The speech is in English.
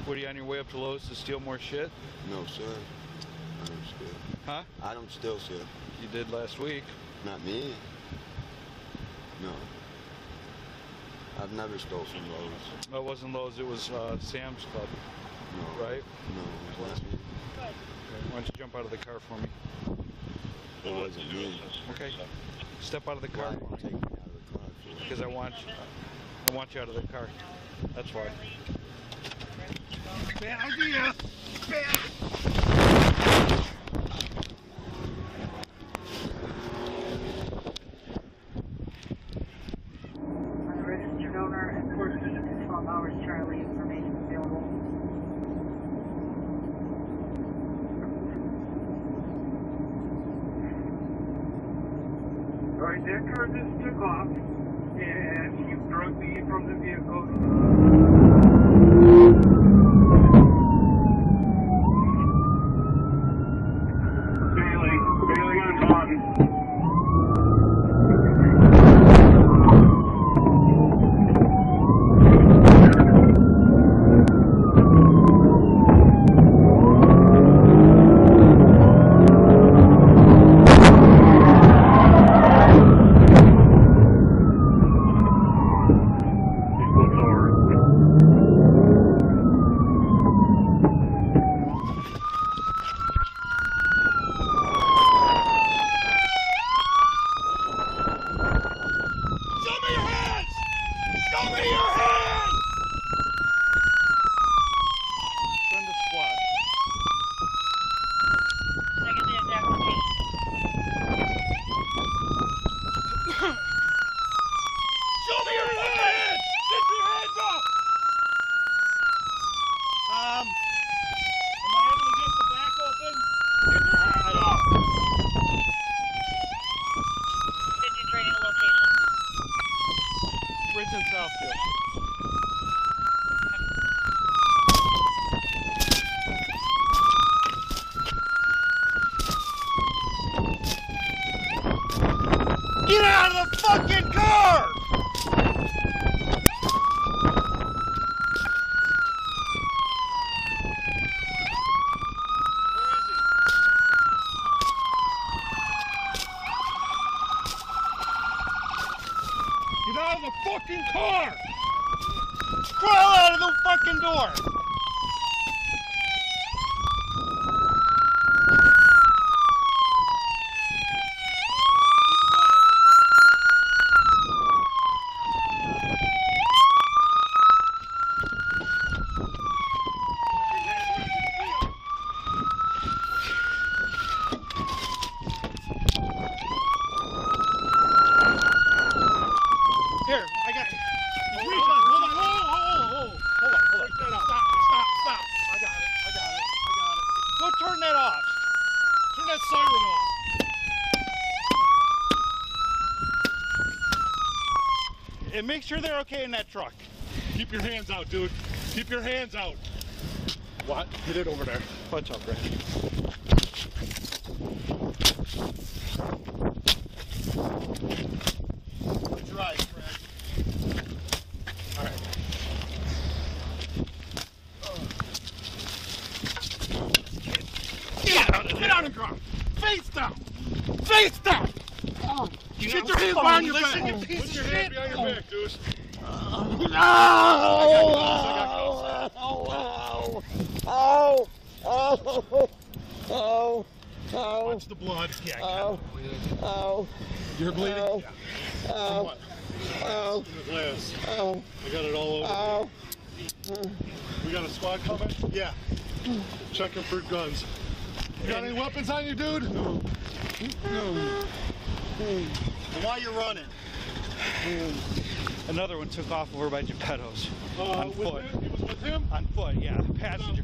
What, are you on your way up to Lowe's to steal more shit? No, sir. I don't steal. Huh? I don't steal, sir. You did last week. Not me. No. I've never stole from Lowe's. No, it wasn't Lowe's, it was Sam's Club. No. Right? No, it wasn't me. Okay. Why don't you jump out of the car for me? It wasn't me. Okay. Step out of the car. Why take me out of the car for? Because I want you out of the car. That's why. Bad idea! Bad! Unregistered owner and 14 to 12 hours Charlie information available. Alright, that car just took off and you drug me from the vehicle. Bailey on Taunton. Bridgeton Southfield. Get out of the fucking car! Get out of the fucking car! Crawl out of the fucking door! Here, I got it. Hold on. Hold on. Stop. I got it. Go turn that off. Turn that siren off. And make sure they're okay in that truck. Keep your hands out, dude. Keep your hands out. What? Get it over there. Punch up, Brad. That's right, Fred. All right. Get out of the car. Face down. Face down. Get your hands behind your back. Put your hands behind your back, dude. Watch the blood. Yeah, I got it. You're bleeding? Yeah. From what? The glass. I got it all over. We got a squad coming? Yeah. Checking for guns. You got any weapons on you, dude? No. Why you running? Another one took off over by Geppetto's. On foot. He was with him? On foot, yeah. Passenger.